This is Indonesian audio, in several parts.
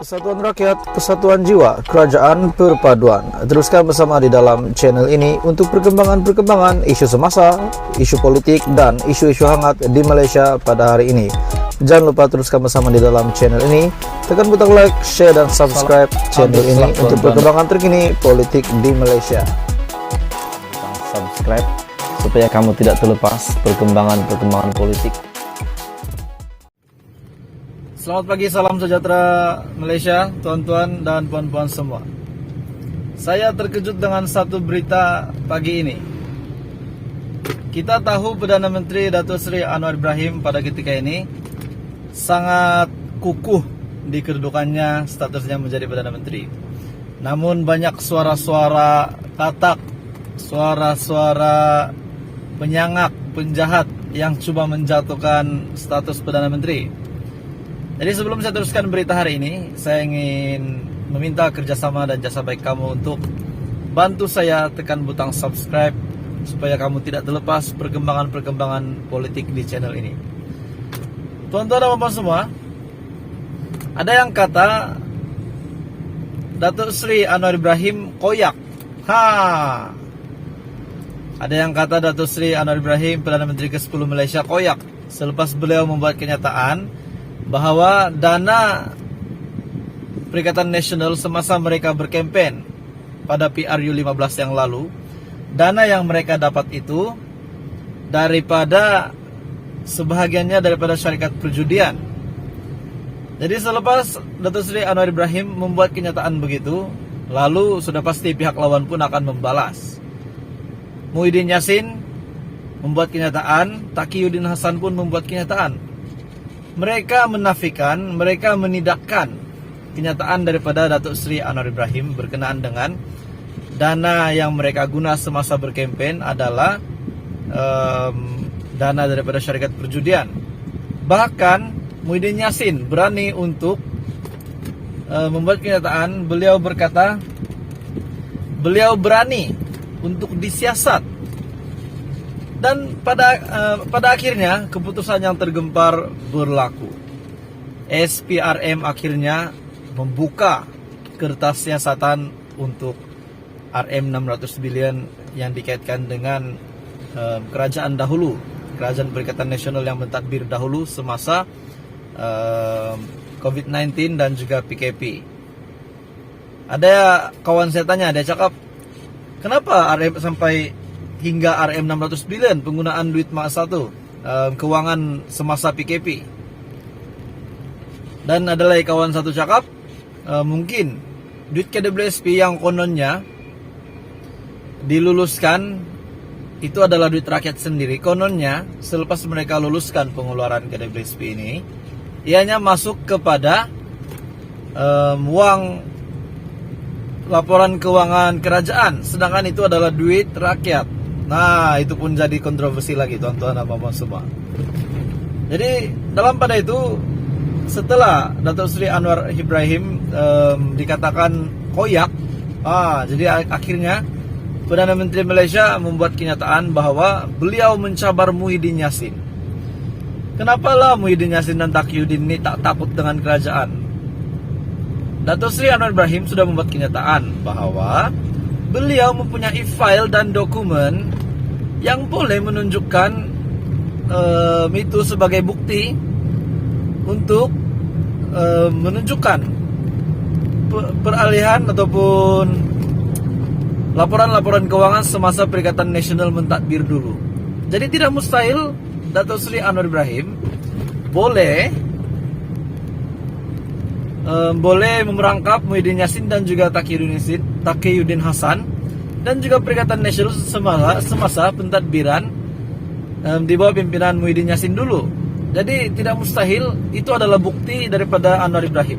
Kesatuan Rakyat, Kesatuan Jiwa, Kerajaan Perpaduan. Teruskan bersama di dalam channel ini untuk perkembangan-perkembangan isu semasa, isu politik, dan isu-isu hangat di Malaysia pada hari ini. Jangan lupa teruskan bersama di dalam channel ini. Tekan butang like, share, dan subscribe channel ini untuk perkembangan terkini politik di Malaysia. Subscribe supaya kamu tidak terlepas perkembangan-perkembangan politik. Selamat pagi, salam sejahtera Malaysia, tuan-tuan dan puan-puan semua. Saya terkejut dengan satu berita pagi ini. Kita tahu Perdana Menteri Datuk Seri Anwar Ibrahim pada ketika ini sangat kukuh di kedudukannya, statusnya menjadi Perdana Menteri. Namun banyak suara-suara katak, suara-suara penyangak, penjahat yang coba menjatuhkan status Perdana Menteri. Jadi sebelum saya teruskan berita hari ini, saya ingin meminta kerjasama dan jasa baik kamu untuk bantu saya tekan butang subscribe supaya kamu tidak terlepas perkembangan-perkembangan politik di channel ini. Tuan-tuan dan puan semua, ada yang kata Datuk Seri Anwar Ibrahim koyak. Ada yang kata Datuk Seri Anwar Ibrahim, Perdana Menteri ke-10 Malaysia, koyak selepas beliau membuat kenyataan bahwa dana Perikatan Nasional semasa mereka berkempen pada PRU 15 yang lalu, dana yang mereka dapat itu daripada sebahagiannya daripada syarikat perjudian. Jadi selepas Datuk Seri Anwar Ibrahim membuat kenyataan begitu, lalu sudah pasti pihak lawan pun akan membalas. Muhyiddin Yassin membuat kenyataan, Taqiyuddin Hasan pun membuat kenyataan. Mereka menafikan, mereka menidakkan kenyataan daripada Datuk Seri Anwar Ibrahim berkenaan dengan dana yang mereka guna semasa berkempen adalah dana daripada syarikat perjudian. Bahkan Muhyiddin Yassin berani untuk membuat kenyataan, beliau berkata beliau berani untuk disiasat. Dan pada akhirnya keputusan yang tergempar berlaku. SPRM akhirnya membuka kertas siasatan untuk RM 600 bilion yang dikaitkan dengan kerajaan dahulu, Kerajaan Perikatan Nasional yang mentadbir dahulu semasa COVID-19 dan juga PKP. Ada kawan saya tanya, dia cakap, kenapa RM sampai hingga RM 600 bilion penggunaan duit mak satu keuangan semasa PKP. Dan ada lagi kawan satu cakap, mungkin duit KWSP yang kononnya diluluskan itu adalah duit rakyat sendiri. Kononnya selepas mereka luluskan pengeluaran KWSP ini, ianya masuk kepada uang laporan keuangan kerajaan, sedangkan itu adalah duit rakyat. Nah, itu pun jadi kontroversi lagi, tuan-tuan dan puan-puan semua. Jadi, dalam pada itu, setelah Datuk Seri Anwar Ibrahim dikatakan koyak, jadi akhirnya Perdana Menteri Malaysia membuat kenyataan bahwa beliau mencabar Muhyiddin Yassin. Kenapalah Muhyiddin Yassin dan Taqiyuddin ini tak takut dengan kerajaan? Datuk Seri Anwar Ibrahim sudah membuat kenyataan bahwa beliau mempunyai file dan dokumen yang boleh menunjukkan itu sebagai bukti untuk menunjukkan peralihan ataupun laporan-laporan keuangan semasa Perikatan Nasional mentadbir dulu. Jadi tidak mustahil Datuk Seri Anwar Ibrahim boleh memerangkap Muhyiddin Yassin dan juga Taqiyuddin Hasan dan juga Perikatan Nasional semasa pentadbiran di bawah pimpinan Muhyiddin Yassin dulu. Jadi tidak mustahil itu adalah bukti daripada Anwar Ibrahim.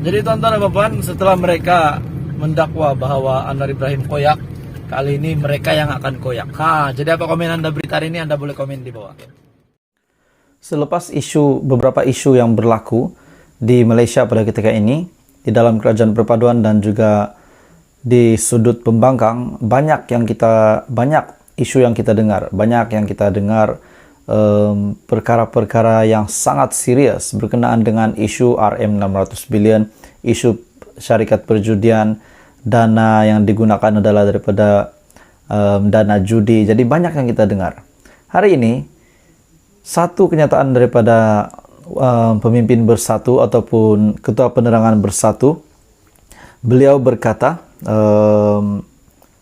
Jadi tuan-tuan dan puan, setelah mereka mendakwa bahwa Anwar Ibrahim koyak, kali ini mereka yang akan koyak. Jadi apa komen Anda berita hari ini? Anda boleh komen di bawah. Selepas beberapa isu yang berlaku di Malaysia pada ketika ini, di dalam Kerajaan Perpaduan dan juga di sudut pembangkang, banyak isu yang kita dengar, perkara-perkara yang sangat serius berkenaan dengan isu RM 600 billion, isu syarikat perjudian, dana yang digunakan adalah daripada dana judi. Jadi banyak yang kita dengar. Hari ini, satu kenyataan daripada pemimpin Bersatu ataupun Ketua Penerangan Bersatu, beliau berkata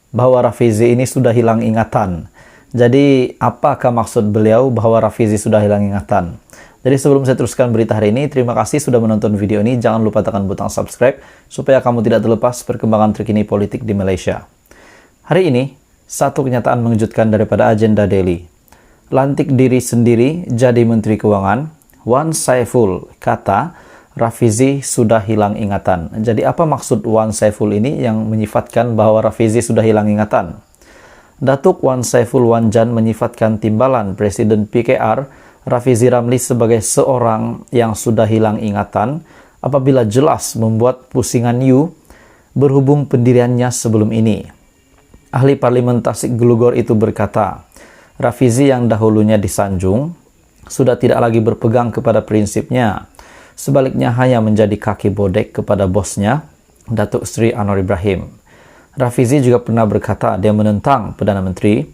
bahwa Rafizi ini sudah hilang ingatan. Jadi apakah maksud beliau bahwa Rafizi sudah hilang ingatan? Jadi sebelum saya teruskan berita hari ini, terima kasih sudah menonton video ini. Jangan lupa tekan butang subscribe supaya kamu tidak terlepas perkembangan terkini politik di Malaysia. Hari ini, satu kenyataan mengejutkan daripada Agenda Daily. Lantik diri sendiri jadi Menteri Keuangan, Wan Saiful kata Rafizi sudah hilang ingatan. Jadi apa maksud Wan Saiful ini yang menyifatkan bahwa Rafizi sudah hilang ingatan? Datuk Wan Saiful Wanjan menyifatkan timbalan Presiden PKR Rafizi Ramli sebagai seorang yang sudah hilang ingatan apabila jelas membuat pusingan you berhubung pendiriannya sebelum ini. Ahli Parlimen Tasik Gelugor itu berkata, Rafizi yang dahulunya disanjung sudah tidak lagi berpegang kepada prinsipnya. Sebaliknya hanya menjadi kaki bodek kepada bosnya, Datuk Seri Anwar Ibrahim. Rafizi juga pernah berkata dia menentang Perdana Menteri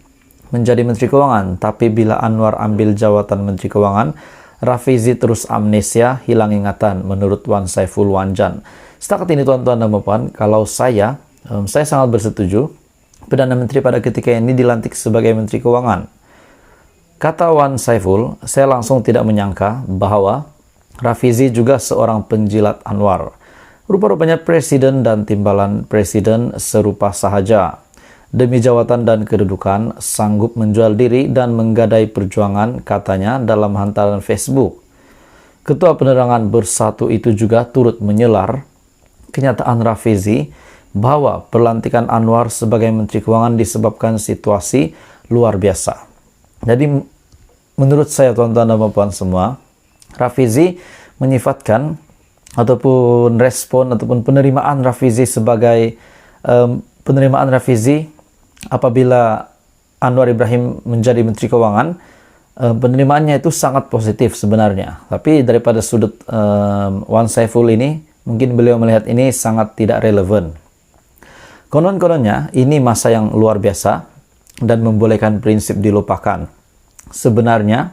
menjadi Menteri Keuangan, tapi bila Anwar ambil jawatan Menteri Keuangan, Rafizi terus amnesia, hilang ingatan, menurut Wan Saiful Wanjan. Setakat ini tuan-tuan dan puan, kalau saya sangat bersetuju Perdana Menteri pada ketika ini dilantik sebagai Menteri Keuangan. Kata Wan Saiful, saya langsung tidak menyangka bahwa Rafizi juga seorang penjilat Anwar. Rupa-rupanya Presiden dan timbalan Presiden serupa sahaja. Demi jawatan dan kedudukan, sanggup menjual diri dan menggadai perjuangan, katanya dalam hantaran Facebook. Ketua Penerangan Bersatu itu juga turut menyelar kenyataan Rafizi bahwa pelantikan Anwar sebagai Menteri Keuangan disebabkan situasi luar biasa. Jadi menurut saya tuan-tuan dan puan semua, Rafizi menyifatkan ataupun respon ataupun penerimaan Rafizi sebagai penerimaan Rafizi apabila Anwar Ibrahim menjadi Menteri Keuangan, penerimaannya itu sangat positif sebenarnya. Tapi daripada sudut Wan Saiful ini, mungkin beliau melihat ini sangat tidak relevan. Konon-kononnya ini masa yang luar biasa dan membolehkan prinsip dilupakan. Sebenarnya,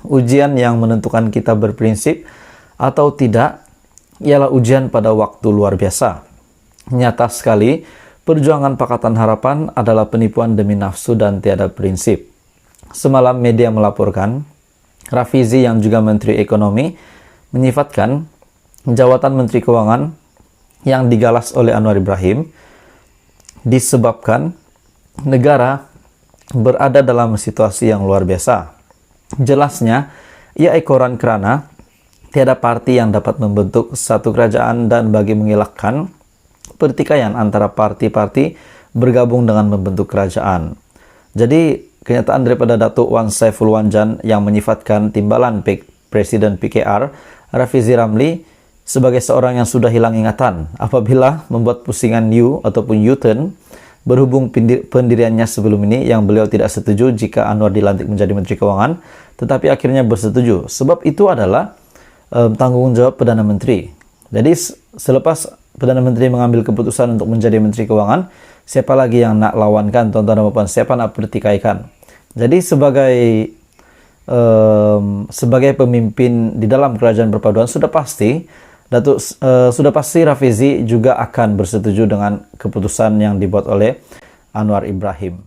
ujian yang menentukan kita berprinsip atau tidak ialah ujian pada waktu luar biasa. Nyata sekali, perjuangan Pakatan Harapan adalah penipuan demi nafsu dan tiada prinsip. Semalam media melaporkan, Rafizi yang juga Menteri Ekonomi menyifatkan jawatan Menteri Keuangan yang digalas oleh Anwar Ibrahim disebabkan negara berada dalam situasi yang luar biasa. Jelasnya, ia ekoran kerana tiada parti yang dapat membentuk satu kerajaan dan bagi mengelakkan pertikaian antara parti-parti bergabung dengan membentuk kerajaan. Jadi, kenyataan daripada Datuk Wan Saiful Wanjan yang menyifatkan timbalan Presiden PKR Rafizi Ramli sebagai seorang yang sudah hilang ingatan apabila membuat pusingan U ataupun U-turn berhubung pendiriannya sebelum ini yang beliau tidak setuju jika Anwar dilantik menjadi Menteri Keuangan, tetapi akhirnya bersetuju. Sebab itu adalah tanggung jawab Perdana Menteri. Jadi selepas Perdana Menteri mengambil keputusan untuk menjadi Menteri Keuangan, siapa lagi yang nak lawankan, tuan-tuan dan puan, siapa nak pertikaikan. Jadi sebagai pemimpin di dalam kerajaan perpaduan sudah pasti Rafizi juga akan bersetuju dengan keputusan yang dibuat oleh Anwar Ibrahim.